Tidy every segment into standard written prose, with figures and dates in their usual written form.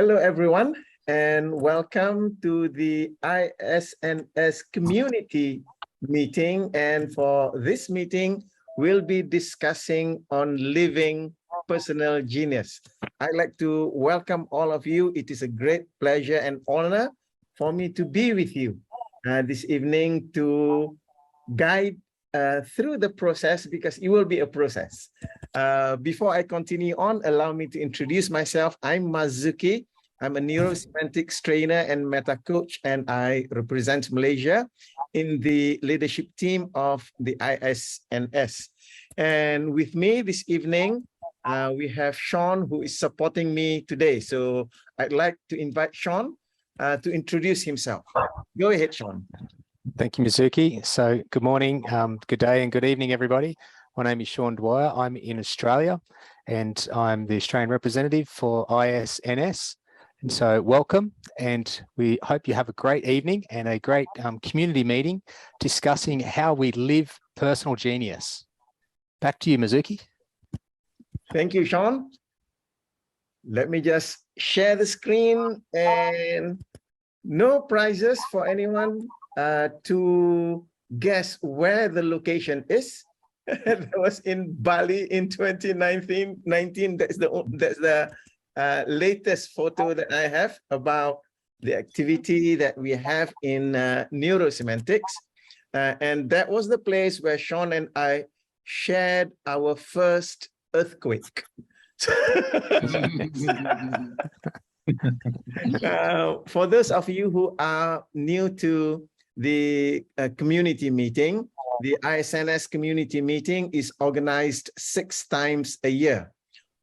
Hello, everyone, and welcome to the ISNS community meeting. And for this meeting, we'll be discussing on living personal genius. I'd like to welcome all of you. It is a great pleasure and honor for me to be with you this evening to guide through the process, because it will be a process. Before I continue on, allow me to introduce myself. I'm Marzuki. I'm a NeuroSemantics trainer and meta coach, and I represent Malaysia in the leadership team of the ISNS. And with me this evening, we have Sean, who is supporting me today. So I'd like to invite Sean to introduce himself. Go ahead, Sean. Thank you, Mizuki. So good morning, good day and good evening, everybody. My name is Sean Dwyer. I'm in Australia and I'm the Australian representative for ISNS. And so welcome, and we hope you have a great evening and a great community meeting discussing how we live personal genius. Back to you, Mizuki. Thank you, Sean. Let me just share the screen, and no prizes for anyone to guess where the location is. That was in Bali in 2019. That's the latest photo that I have about the activity that we have in NeuroSemantics. And that was the place where Sean and I shared our first earthquake. For those of you who are new to the community meeting, the ISNS community meeting is organized 6 times a year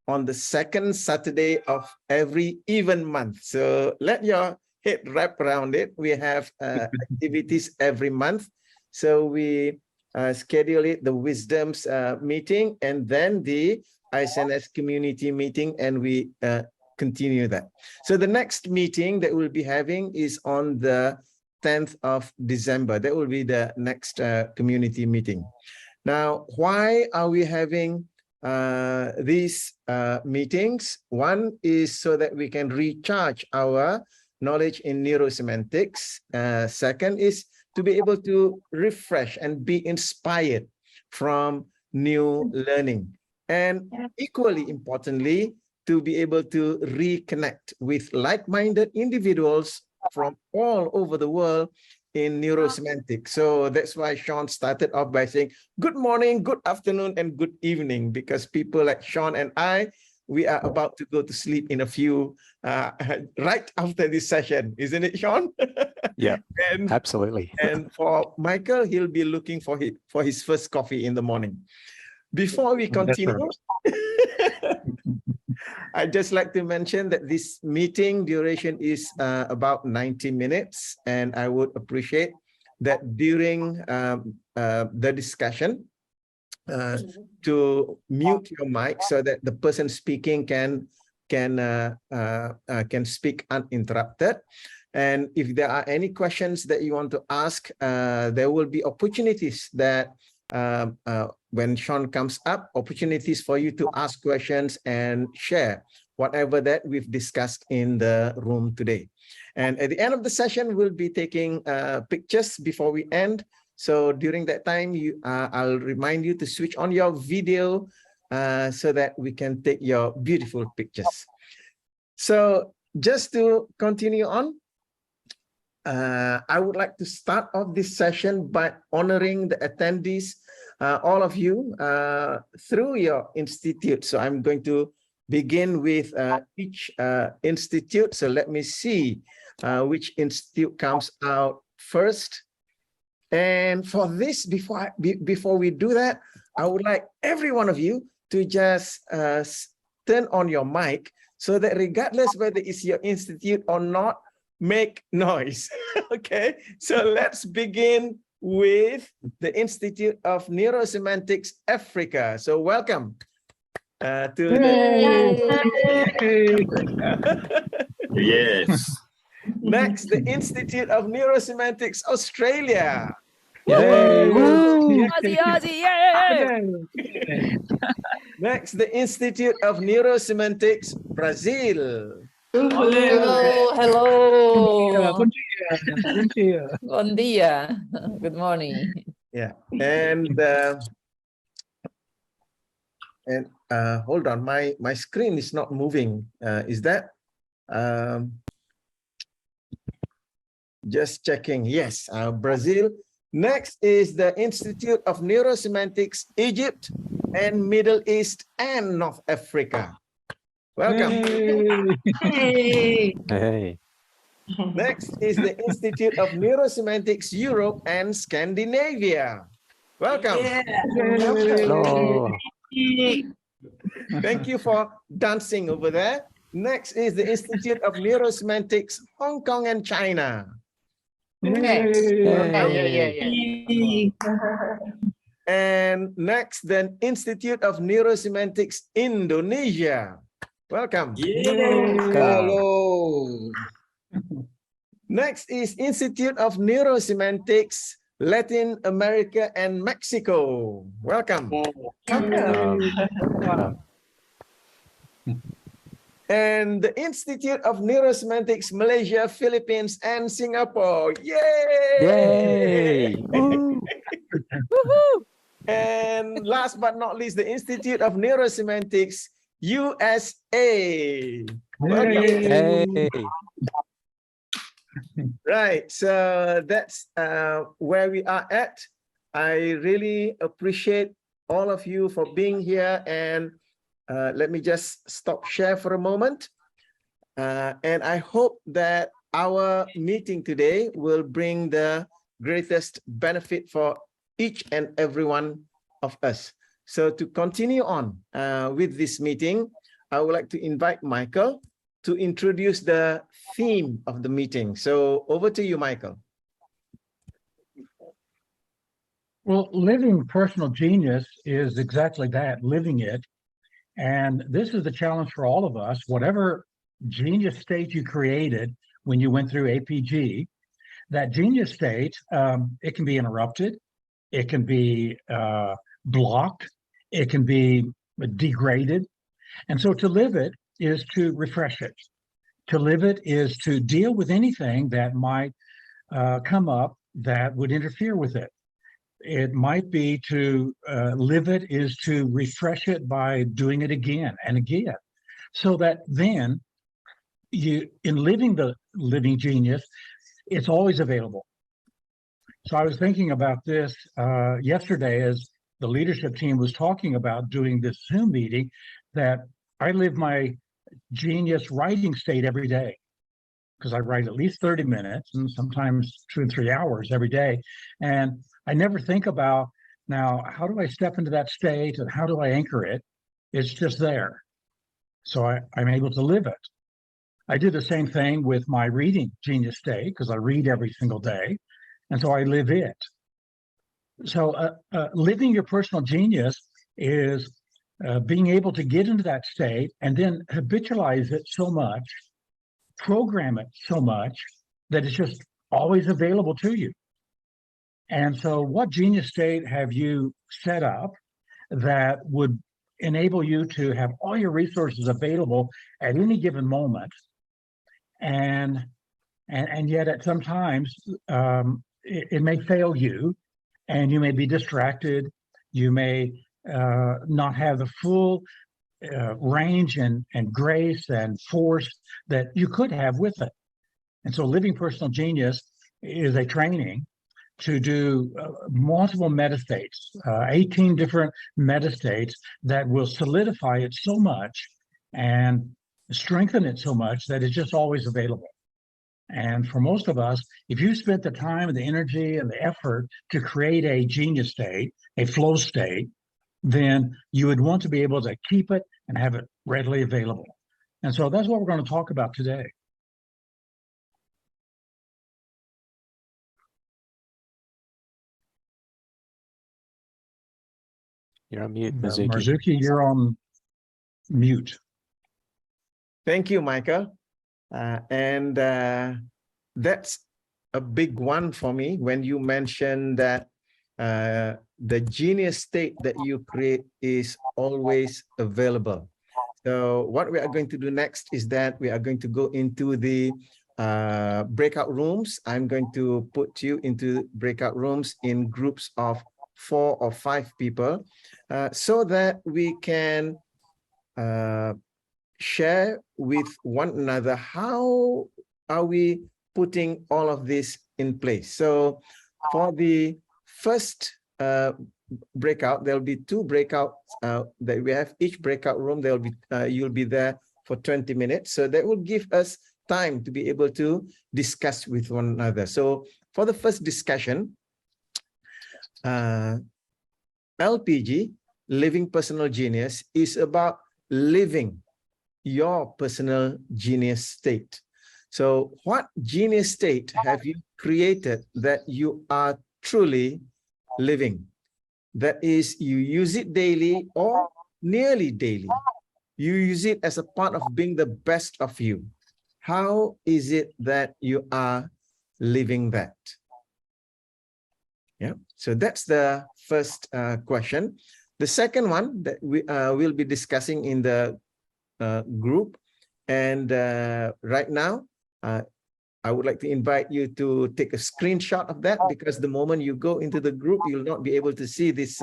on the second Saturday of every even month. So let your head wrap around it. We have activities every month. So we schedule it, the Wisdoms meeting, and then the ISNS community meeting, and we continue that. So the next meeting that we'll be having is on the 10th of December. That will be the next community meeting. Now, why are we having these meetings? One is so that we can recharge our knowledge in neurosemantics. Second is to be able to refresh and be inspired from new learning. And equally importantly, to be able to reconnect with like-minded individuals from all over the world in neurosemantics. So that's why Sean started off by saying, good morning, good afternoon, and good evening, because people like Sean and I, we are about to go to sleep in a few, right after this session, isn't it, Sean? Yeah, absolutely. And for Michael, he'll be looking for his first coffee in the morning. Before we continue, I'd just like to mention that this meeting duration is about 90 minutes, and I would appreciate that during the discussion to mute your mic so that the person speaking can speak uninterrupted. And if there are any questions that you want to ask, there will be opportunities that when Sean comes up, opportunities for you to ask questions and share whatever that we've discussed in the room today. And at the end of the session, we'll be taking pictures before we end. So during that time, I'll remind you to switch on your video so that we can take your beautiful pictures. So just to continue on, I would like to start off this session by honoring the attendees, all of you, through your institute. So I'm going to begin with each institute. So let me see which institute comes out first. And for this, before we do that, I would like every one of you to just turn on your mic so that regardless whether it's your institute or not, make noise. Okay, so let's begin with the Institute of NeuroSemantics Africa. So welcome to the Yes. Next, the Institute of NeuroSemantics Australia. Yay! Aussie, Aussie, yay! Next, the Institute of NeuroSemantics Brazil. Hello, hello. Bon dia. Bon dia. Good morning. Yeah, and hold on, my screen is not moving. Is that just checking? Yes, Brazil. Next is the Institute of Neurosemantics, Egypt and Middle East and North Africa. Welcome. Hey. Hey. Next is the Institute of Neurosemantics, Europe and Scandinavia. Welcome. Hello. Thank you for dancing over there. Next is the Institute of Neurosemantics, Hong Kong and China. Hey. And next, then Institute of Neurosemantics, Indonesia. Welcome. Hello. Next is Institute of Neurosemantics, Latin America and Mexico. Welcome. And the Institute of Neurosemantics, Malaysia, Philippines, and Singapore. Yay! Yay. And last but not least, the Institute of Neurosemantics, USA. Welcome. Hey. Right, so that's where we are at. I really appreciate all of you for being here, and let me just stop share for a moment. And I hope that our meeting today will bring the greatest benefit for each and every one of us. So to continue on with this meeting, I would like to invite Michael to introduce the theme of the meeting. So over to you, Michael. Well, living personal genius is exactly that, living it. And this is the challenge for all of us. Whatever genius state you created when you went through APG, that genius state, it can be interrupted, it can be blocked, it can be degraded. And so to live it is to refresh it. To live it is to deal with anything that might come up that would interfere with it. It might be to live it is to refresh it by doing it again and again, so that then you, in living the living genius, it's always available. So I was thinking about this yesterday as the leadership team was talking about doing this Zoom meeting, that I live my genius writing state every day, because I write at least 30 minutes and sometimes 2 and 3 hours every day. And I never think about, now, how do I step into that state and how do I anchor it? It's just there. So I'm able to live it. I do the same thing with my reading genius state, because I read every single day. And so I live it. So living your personal genius is being able to get into that state and then habitualize it so much, program it so much that it's just always available to you. And so what genius state have you set up that would enable you to have all your resources available at any given moment? And yet at some times it may fail you, and you may be distracted. You may not have the full range and grace and force that you could have with it. And so living personal genius is a training to do multiple metastates, 18 different metastates that will solidify it so much and strengthen it so much that it's just always available. And for most of us, if you spent the time and the energy and the effort to create a genius state, a flow state, then you would want to be able to keep it and have it readily available. And so that's what we're going to talk about today. You're on mute, Marzuki. Marzuki, you're on mute. Thank you, Michael. And that's a big one for me when you mentioned that the genius state that you create is always available. So what we are going to do next is that we are going to go into the breakout rooms. I'm going to put you into breakout rooms in groups of 4 or 5 people so that we can share with one another how are we putting all of this in place. So for the first breakout, there'll be 2 breakouts that we have. Each breakout room, there'll be you'll be there for 20 minutes. So that will give us time to be able to discuss with one another. So for the first discussion, LPG, Living Personal Genius, is about living your personal genius state. So what genius state have you created that you are truly living? That is, you use it daily or nearly daily. You use it as a part of being the best of you. How is it that you are living that? Yeah, so that's the first question. The second one that we will be discussing in the group, and right now I would like to invite you to take a screenshot of that, because the moment you go into the group, you'll not be able to see this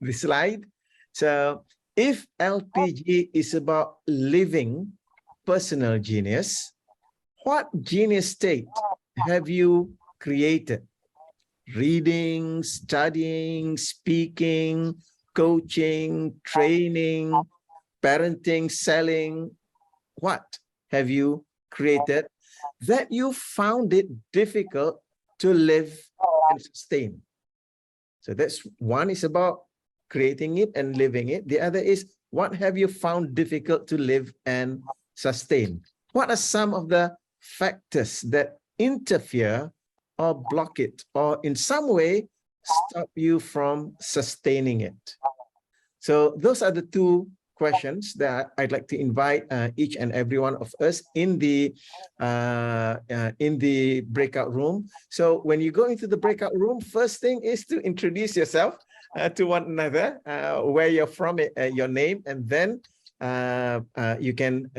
this slide. So if LPG is about living personal genius, what genius state have you created? Reading, studying, speaking, coaching, training, parenting, selling. What have you created that you found it difficult to live and sustain? So that's one, is about creating it and living it. The other is, what have you found difficult to live and sustain? What are some of the factors that interfere or block it, or in some way stop you from sustaining it? So those are the 2 questions that I'd like to invite each and every one of us in the breakout room. So when you go into the breakout room, first thing is to introduce yourself to one another, where you're from, your name, and then you can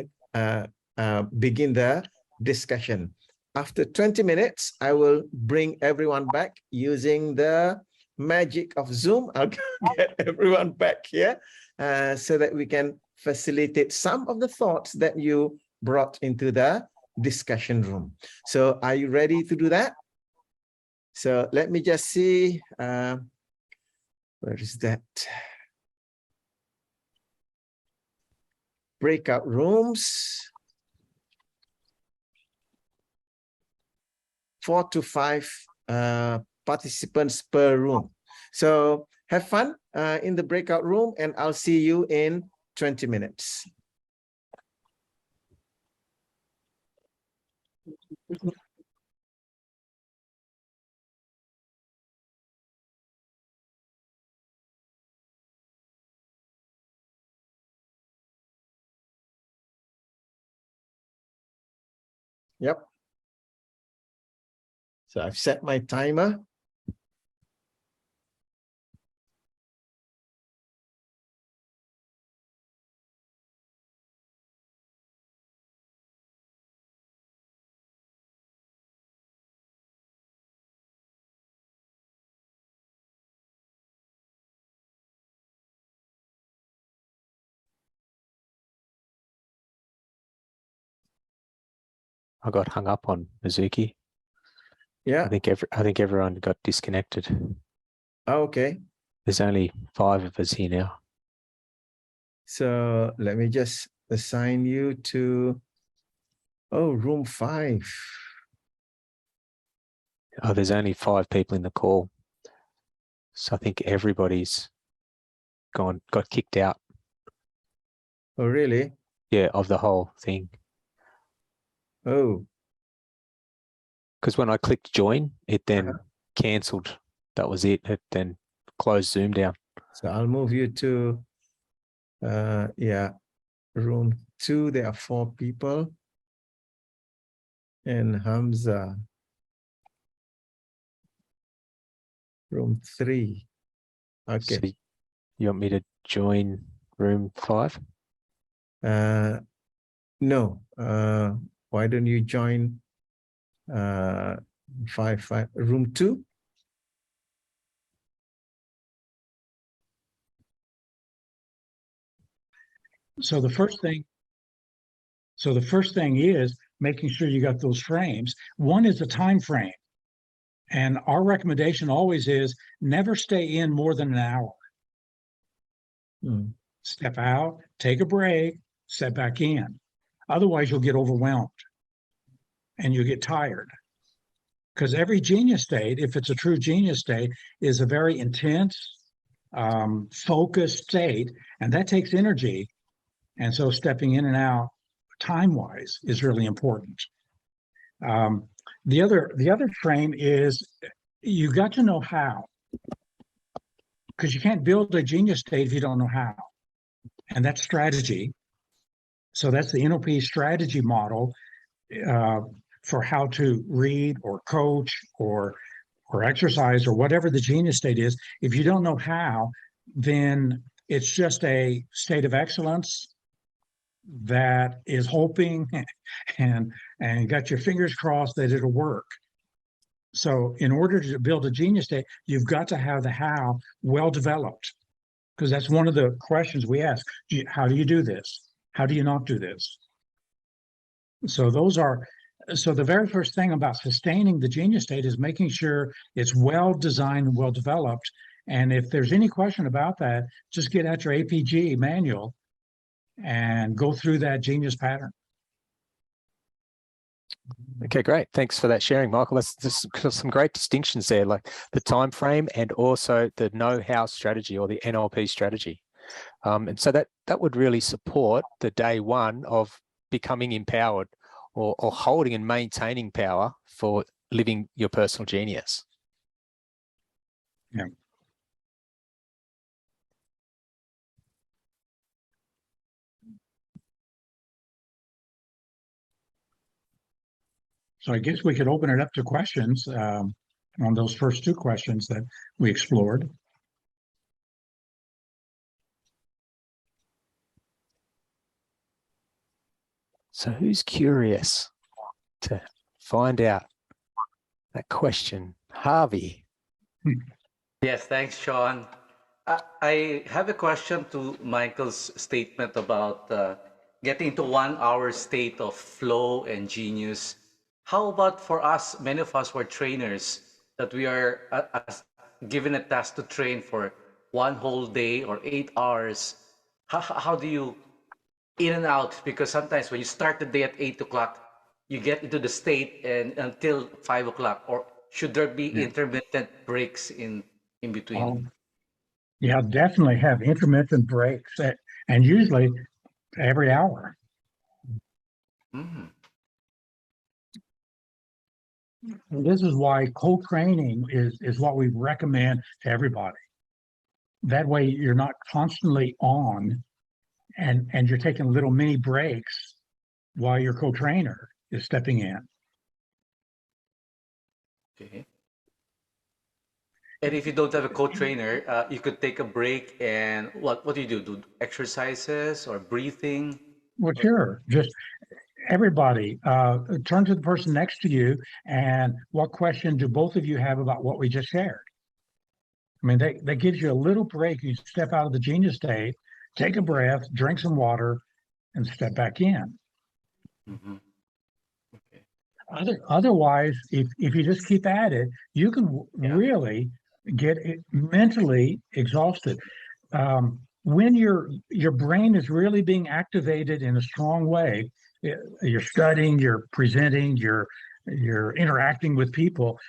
begin the discussion. After 20 minutes, I will bring everyone back using the magic of Zoom. I'll get everyone back here so that we can facilitate some of the thoughts that you brought into the discussion room. So are you ready to do that? So let me just see. Where is that? Breakout rooms. 4 to 5 participants per room. So have fun in the breakout room, and I'll see you in 20 minutes. Yep. So I've set my timer. I got hung up on, Mizuki. Yeah. I think everyone got disconnected. Oh, okay. There's only 5 of us here now. So let me just assign you to, room 5. Oh, there's only 5 people in the call. So I think everybody's got kicked out. Oh, really? Yeah, of the whole thing. Oh. Because when I clicked join, it then cancelled. That was it. It then closed Zoom down. So I'll move you to, room 2. There are 4 people. And Hamza. Room 3. Okay. So you want me to join room 5? No. Why don't you join room 2? So the first thing is making sure you got those frames. One is a time frame. And our recommendation always is never stay in more than an hour. Step out, take a break, step back in. Otherwise, you'll get overwhelmed and you'll get tired. Because every genius state, if it's a true genius state, is a very intense, focused state, and that takes energy. And so stepping in and out time-wise is really important. The other frame is you got to know how, because you can't build a genius state if you don't know how, and that's strategy. So that's the NLP strategy model for how to read or coach or exercise or whatever the genius state is. If you don't know how, then it's just a state of excellence that is hoping and got your fingers crossed that it'll work. So in order to build a genius state, you've got to have the how well developed, because that's one of the questions we ask. How do you do this? How do you not do this? So the very first thing about sustaining the genius state is making sure it's well designed and well developed. And if there's any question about that, just get out your APG manual and go through that genius pattern. Okay, great. Thanks for that sharing, Michael. That's just some great distinctions there, like the time frame and also the know-how strategy or the NLP strategy. And so that would really support the day one of becoming empowered or holding and maintaining power for living your personal genius. Yeah. So I guess we could open it up to questions on those first two questions that we explored. So who's curious to find out that question? Harvey. Yes, thanks, Sean. I have a question to Michael's statement about getting to 1 hour state of flow and genius. How about for us, many of us were trainers, that we are given a task to train for 1 whole day or 8 hours? How do you in and out? Because sometimes when you start the day at 8 o'clock, you get into the state and until 5 o'clock, or should there be intermittent breaks in between? Yeah, definitely have intermittent breaks, and usually every hour. Mm-hmm. This is why co-training is what we recommend to everybody. That way you're not constantly on and you're taking little mini breaks while your co-trainer is stepping in. Okay. And if you don't have a co-trainer, you could take a break and what do you do? Do exercises or breathing? Well, sure. Just everybody turn to the person next to you and what question do both of you have about what we just shared? I mean, that gives you a little break. You step out of the genius state, take a breath, drink some water, and step back in. Mm-hmm. Otherwise, if you just keep at it, you can really get mentally exhausted. When your brain is really being activated in a strong way, you're studying, you're presenting, you're interacting with people.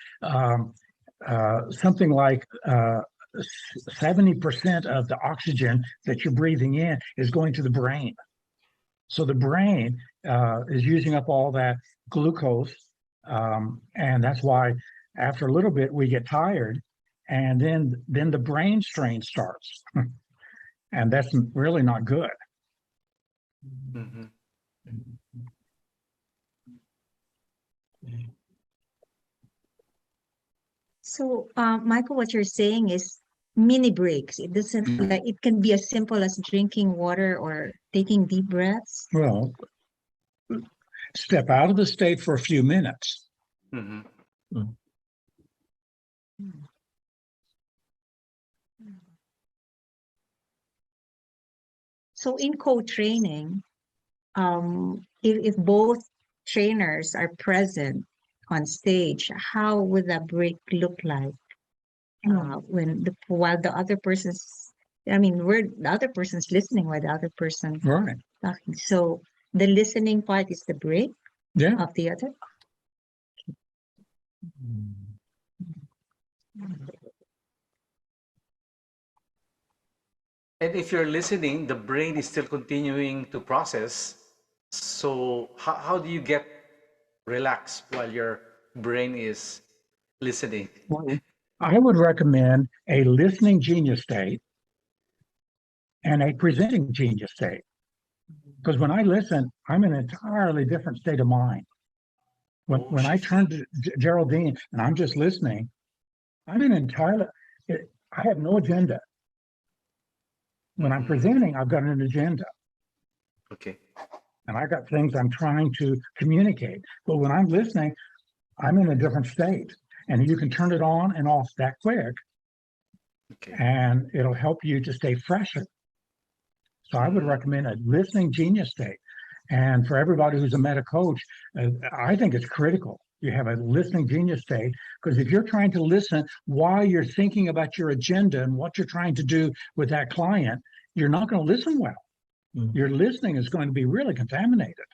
Something like 70% of the oxygen that you're breathing in is going to the brain. So the brain is using up all that glucose, and that's why after a little bit we get tired, and then the brain strain starts, and that's really not good. Mm-hmm. So, Michael, what you're saying is mini breaks. It doesn't like it can be as simple as drinking water or taking deep breaths. Well, step out of the state for a few minutes. Mhm. So in co-training, if both trainers are present on stage, how would that break look like? While the other person's, I mean, the other person's listening while the other person Right. talking. So the listening part is the break Yeah. of the other. And if you're listening, the brain is still continuing to process. So how do you get relaxed while your brain is listening? I would recommend a listening genius state and a presenting genius state. Because when I listen, I'm in an entirely different state of mind. When I turn to Geraldine and I'm just listening, I'm in entirely, I have no agenda. When I'm presenting, I've got an agenda. Okay. And I got things I'm trying to communicate. But when I'm listening, I'm in a different state. And you can turn it on and off that quick. Okay. And it'll help you to stay fresher. So I would recommend a listening genius state. And for everybody who's a meta coach, I think it's critical. You have a listening genius state, because if you're trying to listen while you're thinking about your agenda and what you're trying to do with that client, you're not going to listen well. Your listening is going to be really contaminated.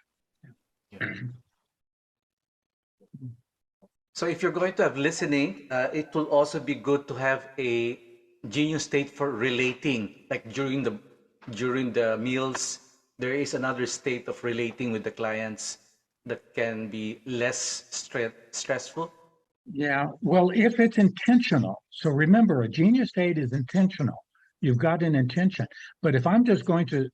Yeah. So if you're going to have listening, it will also be good to have a genius state for relating. Like during the meals, there is another state of relating with the clients that can be less stressful. Yeah, well, if it's intentional. So remember, a genius state is intentional. You've got an intention. But if I'm just going to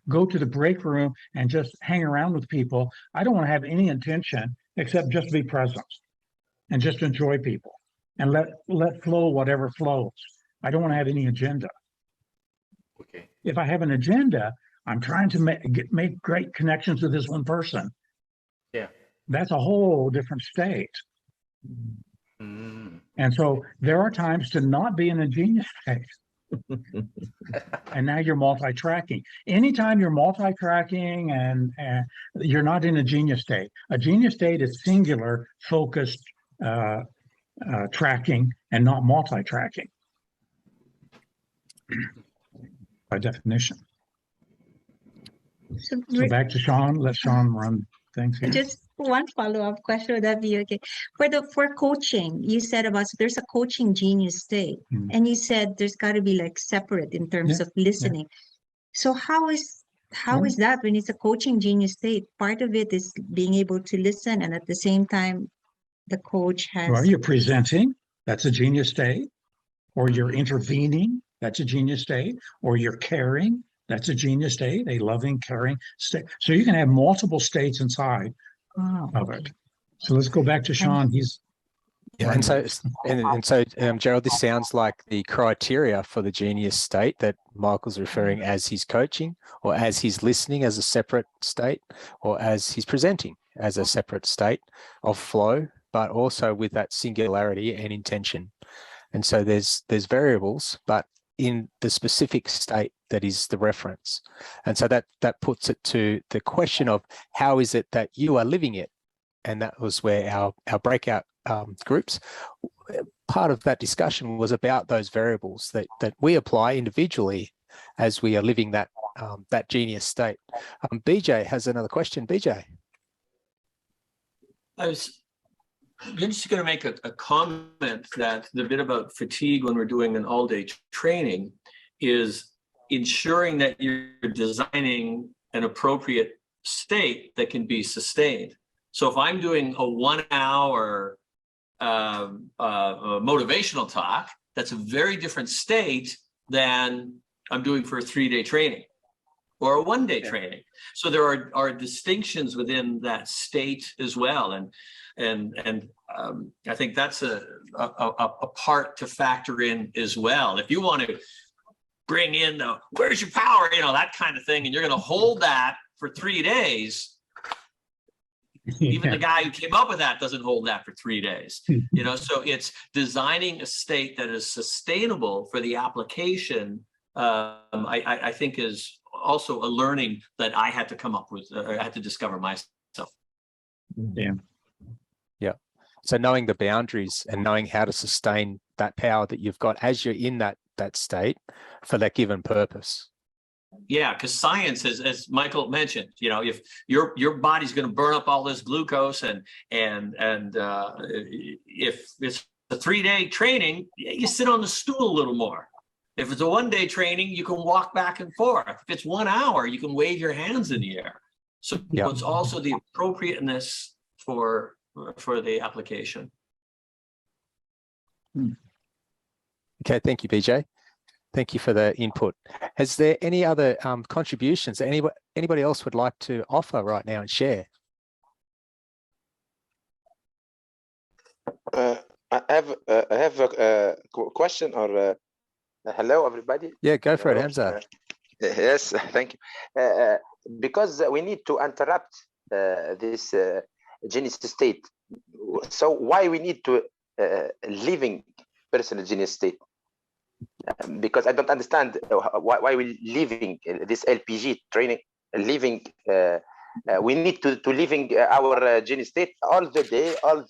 go to the break room and just hang around with people, I don't want to have any intention except just be present and just enjoy people and let flow whatever flows. I don't want to have any agenda. Okay. If I have an agenda, I'm trying to make great connections with this one person. Yeah. That's a whole different state. And so there are times to not be in a genius state. And now you're multi-tracking. Anytime you're multi-tracking and you're not in a genius state. A genius state is singular, focused tracking and not multi-tracking by definition. So back to Sean. Let Sean run things here. Just one follow-up question, would that be okay? For coaching, you said about there's a coaching genius state, and you said there's got to be like separate in terms of listening. So how is that when it's a coaching genius state? Part of it is being able to listen, and at the same time, the coach has. Well, you're presenting. That's a genius state. Or you're intervening. That's a genius state. Or you're caring. That's a genius state, a loving, caring state. So you can have multiple states inside of it. So let's go back to Sean. He's and so Gerald, this sounds like the criteria for the genius state that Michael's referring as he's coaching, or as he's listening as a separate state, or as he's presenting as a separate state of flow, but also with that singularity and intention. And so there's variables, but in the specific state that is the reference. And so that puts it to the question of how is it that you are living it? And that was where our breakout groups, part of that discussion was about those variables that we apply individually as we are living that that genius state. BJ has another question. BJ. I'm just going to make a comment that the bit about fatigue when we're doing an all-day training is ensuring that you're designing an appropriate state that can be sustained. So if I'm doing a 1 hour motivational talk, that's a very different state than I'm doing for a 3-day training. or a one-day training. So there are distinctions within that state as well. And I think that's a part to factor in as well. If you want to bring in the, where's your power, that kind of thing, and you're going to hold that for 3 days, even the guy who came up with that doesn't hold that for 3 days. So it's designing a state that is sustainable for the application. I think is also a learning that I had to come up with, I had to discover myself. Yeah. Yeah. So knowing the boundaries and knowing how to sustain that power that you've got as you're in that state for that given purpose. Yeah, because science, as Michael mentioned, if your body's going to burn up all this glucose, and if it's a 3-day training, you sit on the stool a little more. If it's a 1-day training, you can walk back and forth. If it's 1 hour, you can wave your hands in the air. So it's also the appropriateness for the application. Okay, thank you, BJ. Thank you for the input. Is there any other contributions that anybody else would like to offer right now and share? I have a question, or hello, everybody. Yeah, go for it, Hamza. Yes, thank you. Because we need to interrupt this genius state. So why we need to living personal genius state? Because I don't understand why we living this LPG training, living. We need to living our genius state all the day, all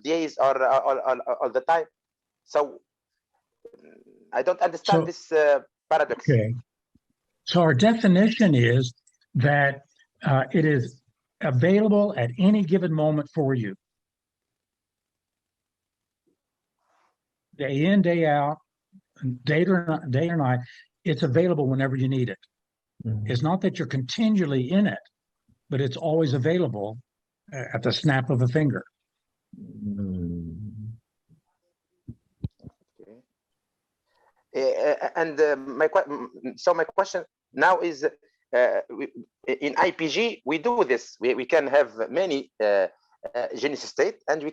days, or all the time. So I don't understand this paradox. Okay. So our definition is that it is available at any given moment for you. Day in, day out, day or night, it's available whenever you need it. It's not that you're continually in it, but it's always available at the snap of a finger. And my question now is, in IPG we do this. We can have many genius state, and we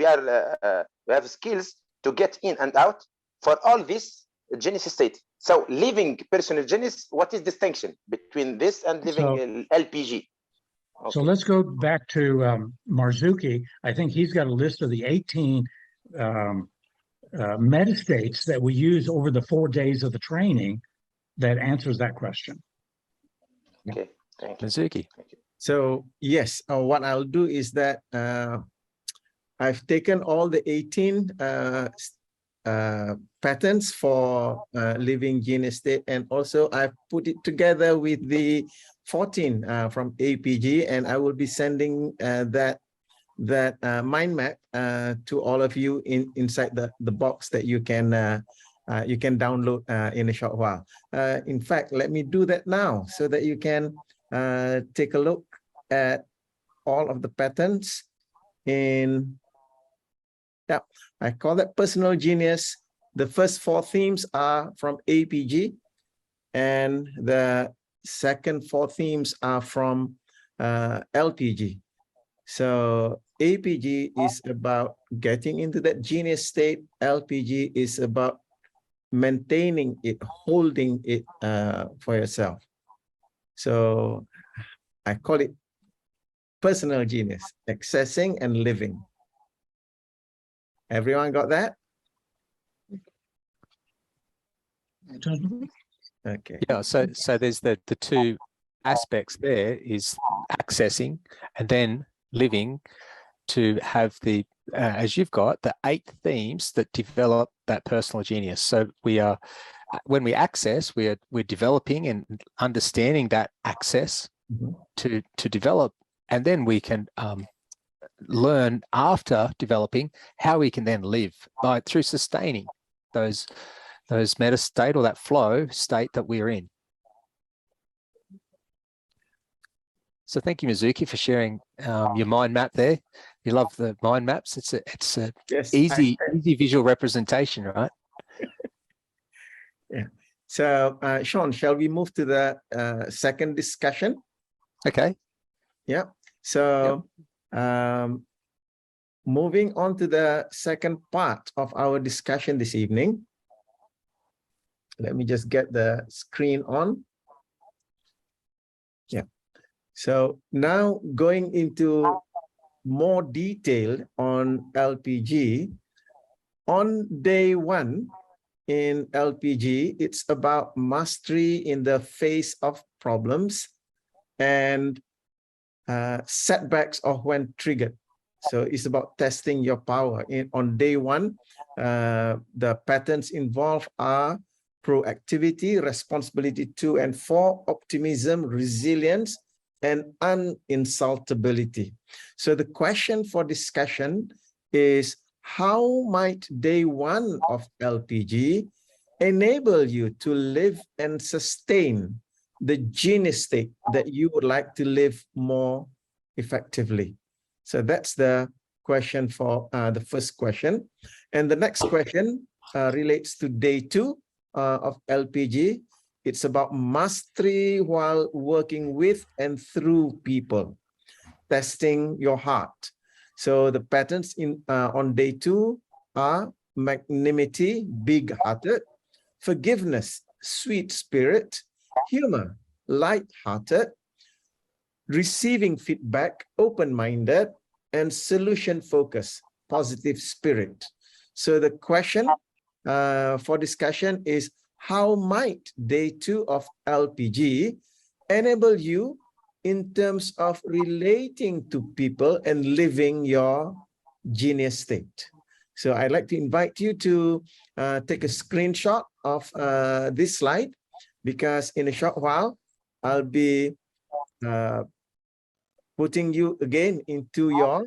have skills to get in and out for all this genius state. So living personal genius, what is distinction between this and living LPG? Okay. So let's go back to Marzuki. I think he's got a list of the 18 meta states that we use over the 4 days of the training that answers that question. Okay, thank you. Marzuki. So yes, what I'll do is that I've taken all the 18 patterns for living genius state, and also I've put it together with the 14 from APG, and I will be sending that mind map to all of you inside the box that you can download in a short while. In fact, let me do that now so that you can take a look at all of the patterns in. Yeah, I call that personal genius. The first 4 themes are from APG, and the second 4 themes are from LPG. So APG is about getting into that genius state. LPG is about maintaining it, holding it for yourself. So I call it personal genius, accessing and living. Everyone got that? Okay. Yeah, so there's the 2 aspects there, is accessing and then living, to have the as you've got the 8 themes that develop that personal genius. So we are, when we access, we're developing and understanding that access to develop, and then we can learn after developing how we can then live through sustaining those meta state, or that flow state that we're in. So thank you, Marzuki, for sharing your mind map there. You love the mind maps. It's a Yes, easy visual representation, right? Yeah. So, Sean, shall we move to the second discussion? Okay. Yeah. So, moving on to the second part of our discussion this evening. Let me just get the screen on. Yeah. So now going into more detail on LPG. On day one in LPG, it's about mastery in the face of problems and setbacks or when triggered. So it's about testing your power. On day one, the patterns involved are proactivity, responsibility 2 and 4, optimism, resilience, and uninsultability. So the question for discussion is, how might day one of LPG enable you to live and sustain the genius state that you would like to live more effectively? So that's the question for the first question. And the next question relates to day 2 of LPG. It's about mastery while working with and through people, testing your heart. So the patterns on day 2 are magnanimity, big-hearted, forgiveness, sweet spirit, humor, light-hearted, receiving feedback, open-minded, and solution-focused, positive spirit. So the question for discussion is, how might day 2 of LPG enable you in terms of relating to people and living your genius state? So I'd like to invite you to take a screenshot of this slide, because in a short while, I'll be putting you again into your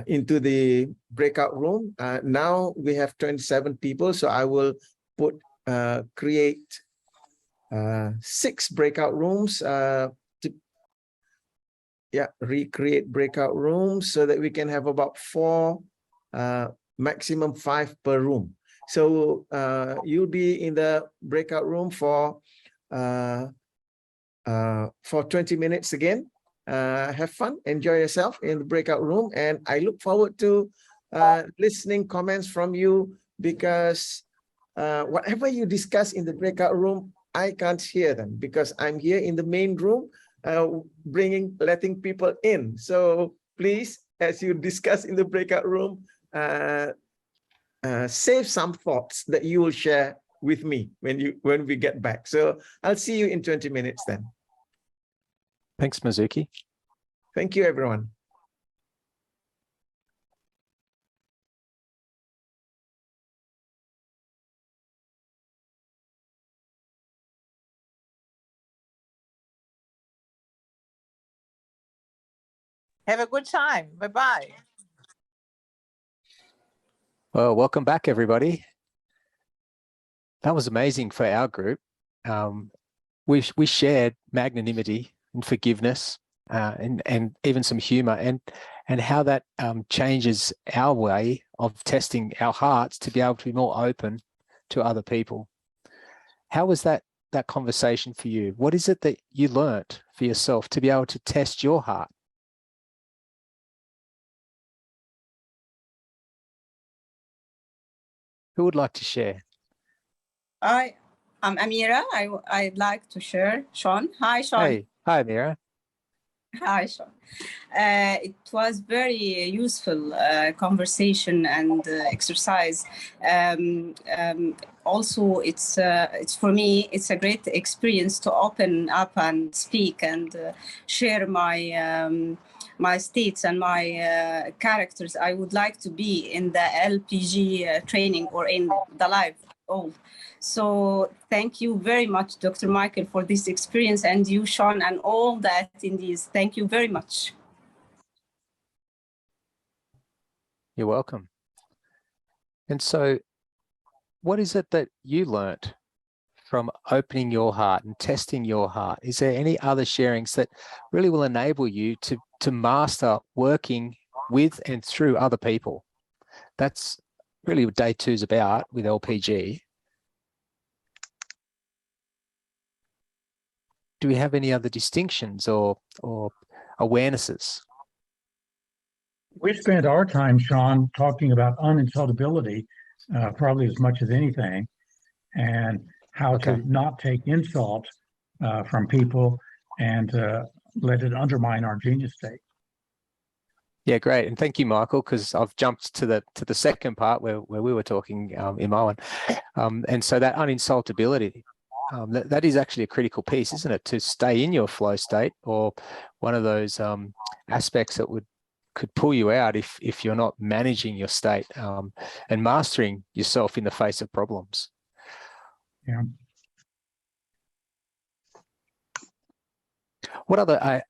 into the breakout room. Now we have 27 people, so I will create 6 breakout rooms to recreate breakout rooms so that we can have about 4, maximum 5 per room. So you'll be in the breakout room for 20 minutes again. Have fun, enjoy yourself in the breakout room, and I look forward to listening comments from you, because whatever you discuss in the breakout room, I can't hear them because I'm here in the main room letting people in. So please, as you discuss in the breakout room, save some thoughts that you will share with me when we get back. So I'll see you in 20 minutes then. Thanks, Mizuki. Thank you, everyone. Have a good time. Bye-bye. Well, welcome back, everybody. That was amazing for our group. We shared magnanimity and forgiveness, and even some humor, and how that changes our way of testing our hearts to be able to be more open to other people. How was that conversation for you? What is it that you learnt for yourself to be able to test your heart? Who would like to share? I'm Amira. I'd like to share. Sean. Hi, Sean. Hey. Hi, Amira. Hi, Sean. It was very useful conversation and exercise. Also, it's for me, it's a great experience to open up and speak and share my my states and my characters. I would like to be in the LPG training or in the live. So thank you very much, Dr. Michael, for this experience, and you, Sean, and all the attendees. Thank you very much. You're welcome. And so what is it that you learnt from opening your heart and testing your heart? Is there any other sharings that really will enable you to master working with and through other people? That's really what day 2 is about with LPG. do we have any other distinctions or awarenesses? We spent our time, Sean, talking about uninsultability, probably as much as anything, and how to not take insult from people and let it undermine our genius state. Yeah, great, and thank you, Michael, because I've jumped to the second part where we were talking in my one, and so that uninsultability, that is actually a critical piece, isn't it, to stay in your flow state, or one of those aspects that could pull you out if you're not managing your state and mastering yourself in the face of problems. Yeah. What other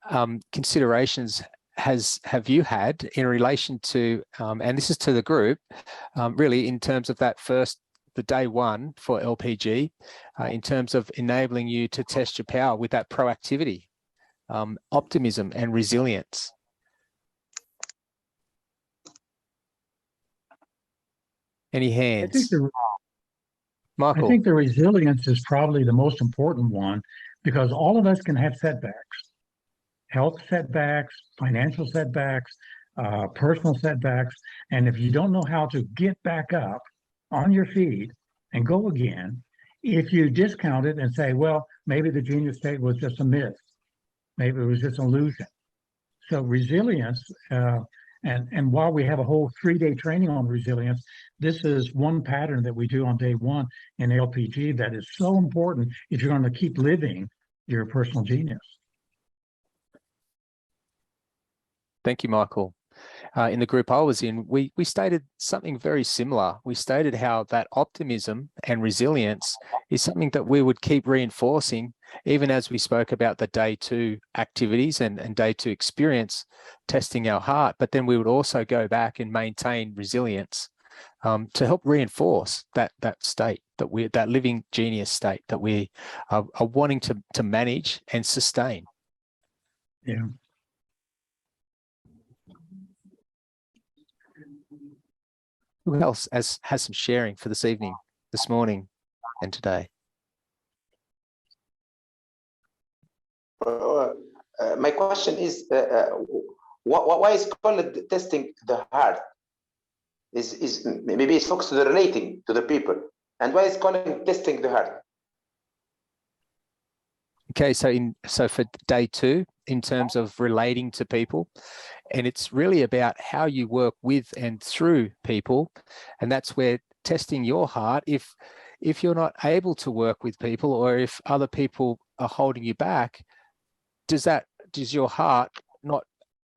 considerations have you had in relation to, and this is to the group, really in terms of the day one for LPG, in terms of enabling you to test your power with that proactivity, optimism and resilience? Any hands? Michael. I think the resilience is probably the most important one, because all of us can have setbacks, health setbacks, financial setbacks, personal setbacks. And if you don't know how to get back up on your feet and go again, if you discount it and say, well, maybe the genius state was just a myth, maybe it was just an illusion. So resilience, and while we have a whole 3-day training on resilience, this is one pattern that we do on day one in LPG that is so important if you're going to keep living your personal genius. Thank you, Michael. In the group I was in, we stated something very similar. We stated how that optimism and resilience is something that we would keep reinforcing, even as we spoke about the day 2 activities and day 2 experience, testing our heart. But then we would also go back and maintain resilience to help reinforce that state, that living genius state that we are wanting to manage and sustain. Yeah. Who else has some sharing for this evening, this morning, and today? My question is, why is called testing the heart? Is maybe it's focused to the relating to the people, and why is calling testing the heart? Okay, so for day 2, in terms of relating to people, and it's really about how you work with and through people, and that's where testing your heart, if you're not able to work with people, or if other people are holding you back, does your heart not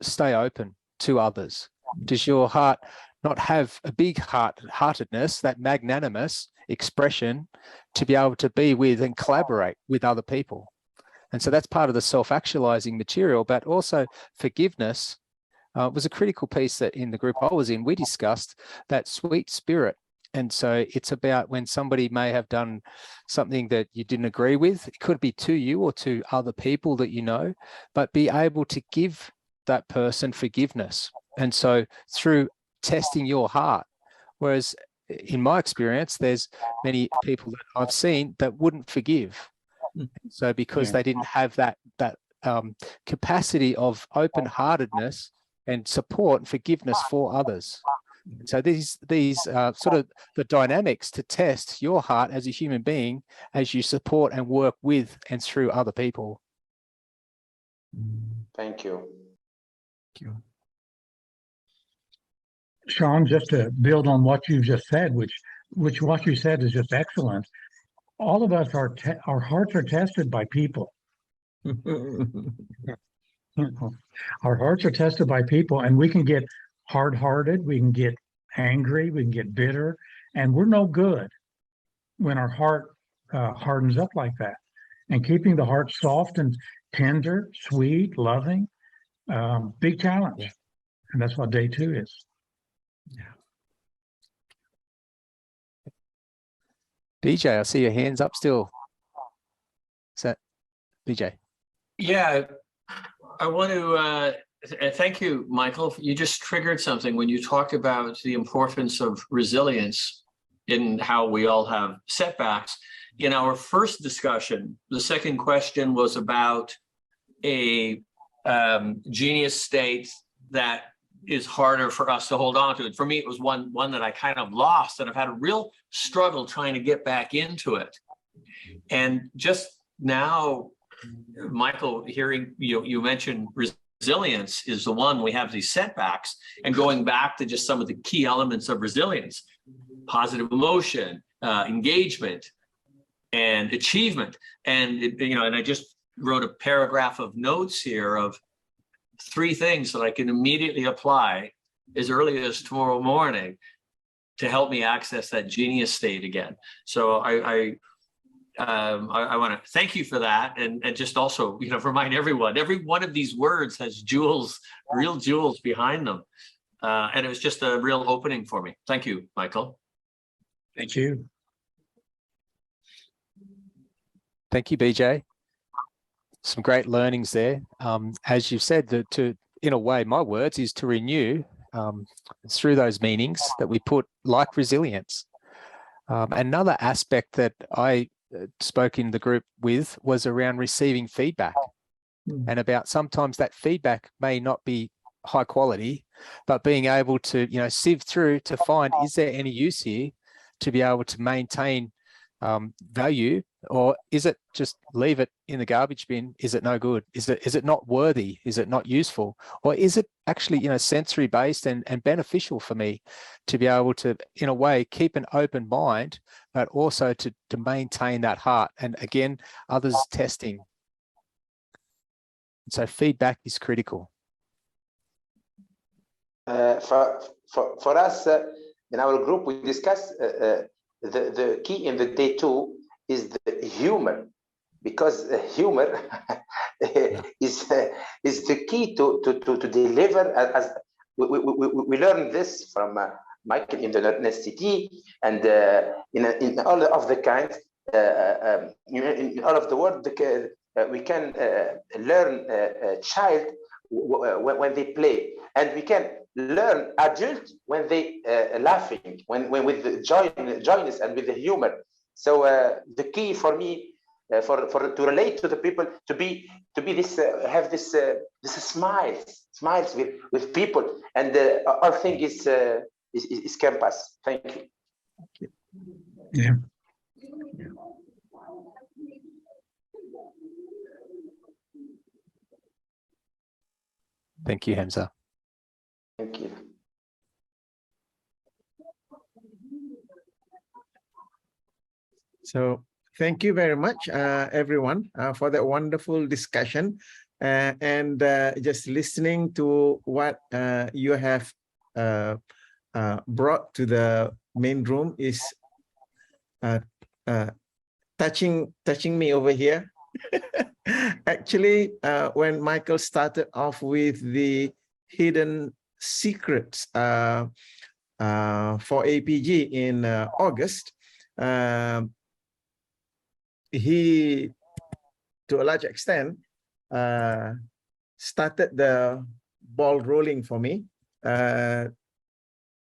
stay open to others? Does your heart not have a big heartedness, that magnanimous expression, to be able to be with and collaborate with other people? And so that's part of the self-actualizing material, but also forgiveness was a critical piece that in the group I was in, we discussed that sweet spirit. And so it's about when somebody may have done something that you didn't agree with, it could be to you or to other people that you know, but be able to give that person forgiveness. And so through testing your heart, whereas in my experience, there's many people that I've seen that wouldn't forgive. So because they didn't have that capacity of open-heartedness and support and forgiveness for others. So these sort of the dynamics to test your heart as a human being as you support and work with and through other people. Thank you. Thank you. Sean, just to build on what you've just said, which what you said is just excellent. All of us our hearts are tested by people. Our hearts are tested by people, and we can get hard-hearted, we can get angry, we can get bitter, and we're no good when our heart hardens up like that. And keeping the heart soft and tender, sweet, loving, big challenge. Yeah. And that's what day 2 is. Yeah. BJ, I see your hands up still. Is that BJ? Yeah, I want to thank you, Michael. You just triggered something when you talked about the importance of resilience in how we all have setbacks. in our first discussion, the second question was about a genius state that is harder for us to hold on to. And for me, it was one that I kind of lost, and I've had a real struggle trying to get back into it. And just now, Michael, hearing you mention resilience is the one we have these setbacks, and going back to just some of the key elements of resilience: positive emotion, engagement, and achievement. And and I just wrote a paragraph of notes here of 3 things that I can immediately apply as early as tomorrow morning to help me access that genius state again. So I want to thank you for that, and just also remind everyone, every one of these words has jewels, real jewels behind them, and it was just a real opening for me. Thank you, Michael. Thank you. Thank you, BJ. Some great learnings there. As you said, in a way, my words is to renew through those meanings that we put, like resilience. Another aspect that I spoke in the group with was around receiving feedback, and about sometimes that feedback may not be high quality, but being able to sieve through to find, is there any use here to be able to maintain value, or is it just leave it in the garbage bin? Is it no good? Is it not worthy? Is it not useful? Or is it actually sensory based and beneficial for me to be able to, in a way, keep an open mind, but also to maintain that heart, and again, others testing. So feedback is critical. For us in our group, we discussed the key in the day 2 is the humor, because humor is the key to deliver. As we learned this from Michael in the NSCT, and in all of the kinds, in all of the world, we can learn a child when they play, and we can learn adult when they laughing, when with the joyness and with the humor. So the key for me, for to relate to the people, to be this have this smiles with people, and our thing is campus. Thank you. Yeah. Thank you, Hamza. Thank you. So thank you very much, everyone, for that wonderful discussion, and just listening to what you have brought to the main room is touching me over here. Actually, when Michael started off with the hidden secrets for APG in August, he, to a large extent, started the ball rolling for me.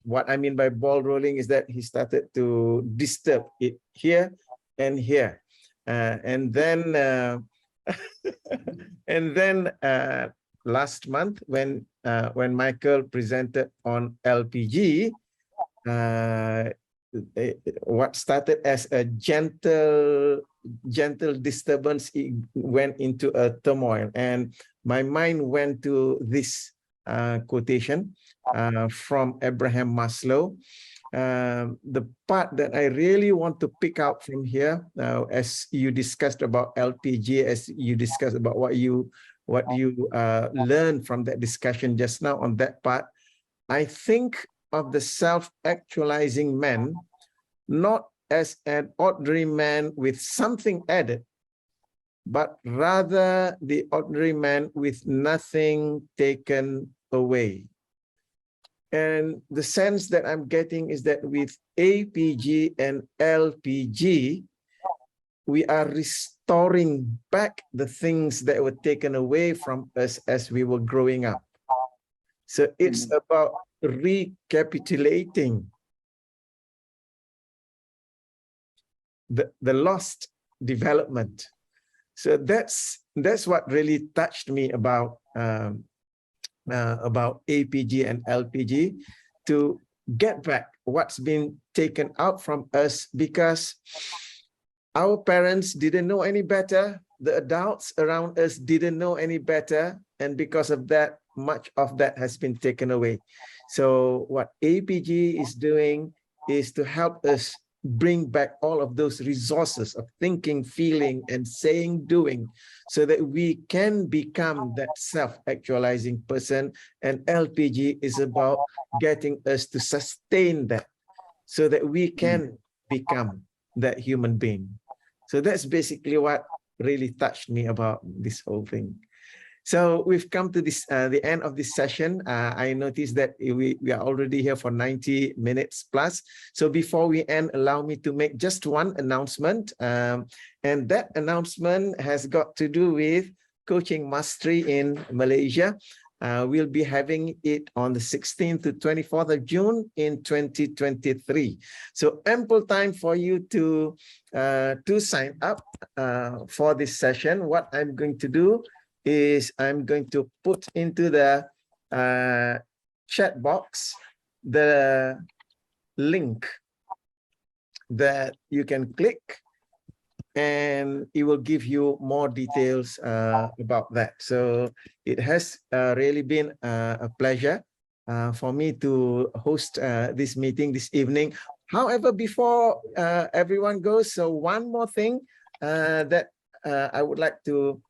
What I mean by ball rolling is that he started to disturb it here and here, and then last month when Michael presented on LPG, what started as a gentle disturbance, it went into a turmoil, and my mind went to this quotation from Abraham Maslow. The part that I really want to pick out from here, as you discussed about LPG, as you discussed about what you learned from that discussion just now on that part, I think of the self-actualizing man not as an ordinary man with something added, but rather the ordinary man with nothing taken away. And the sense that I'm getting is that with APG and LPG, we are restoring back the things that were taken away from us as we were growing up. So it's about recapitulating the lost development. So that's what really touched me about APG and LPG, to get back what's been taken out from us, because our parents didn't know any better. The adults around us didn't know any better. And because of that, much of that has been taken away. So what APG is doing is to help us bring back all of those resources of thinking, feeling, and saying, doing, so that we can become that self-actualizing person. And LPG is about getting us to sustain that, so that we can become that human being. So that's basically what really touched me about this whole thing. So we've come to this the end of this session. I noticed that we are already here for 90 minutes plus. So before we end, allow me to make just one announcement. And that announcement has got to do with Coaching Mastery in Malaysia. We'll be having it on the 16th to 24th of June in 2023. So ample time for you to sign up for this session. What I'm going to do is I'm going to put into the chat box the link that you can click, and it will give you more details about that. So it has really been a pleasure for me to host this meeting this evening. However, before everyone goes, so one more thing that I would like to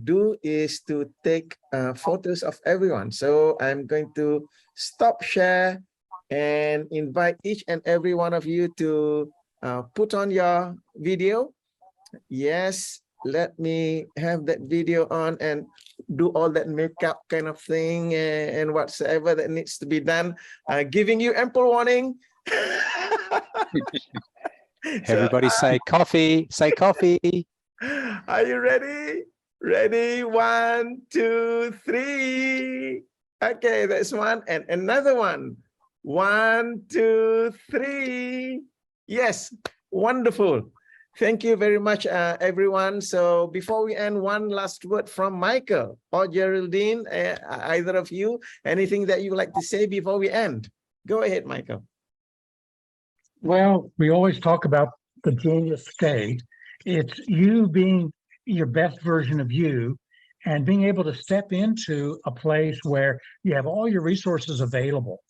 do is to take photos of everyone. So I'm going to stop share and invite each and every one of you to put on your video. Yes, let me have that video on and do all that makeup kind of thing and whatsoever that needs to be done. Giving you ample warning. Everybody say coffee, say coffee. Are you ready? Ready? 1, 2, 3. Okay, that's one. And another one. 1, 2, 3. Yes, wonderful. Thank you very much, everyone. So before we end, one last word from Michael or Geraldine, either of you, anything that you would like to say before we end? Go ahead, Michael. Well, we always talk about the genius state. It's you being your best version of you and being able to step into a place where you have all your resources available.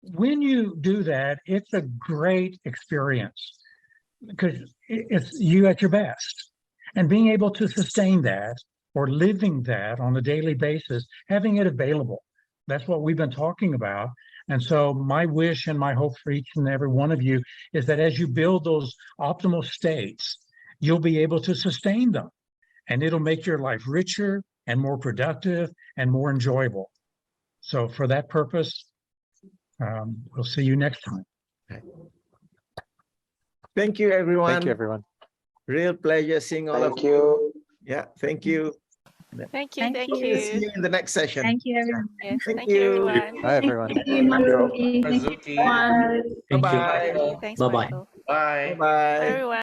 When you do that, it's a great experience because it's you at your best. And being able to sustain that or living that on a daily basis, having it available. That's what we've been talking about. And so my wish and my hope for each and every one of you is that as you build those optimal states, you'll be able to sustain them. And it'll make your life richer and more productive and more enjoyable. So for that purpose, we'll see you next time. Thank you, everyone. Thank you, everyone. Real pleasure seeing all of you. Thank you. Yeah, thank you. Thank you. Thank See you. you in the next session. Thank you, everyone. Yes, Thank thank you, you. everyone. Bye, everyone. Thank you, Maruki. Marzuki. Thank you, Bye-bye. Marty. Thanks, Bye-bye. Michael. Bye. Bye-bye. Everyone.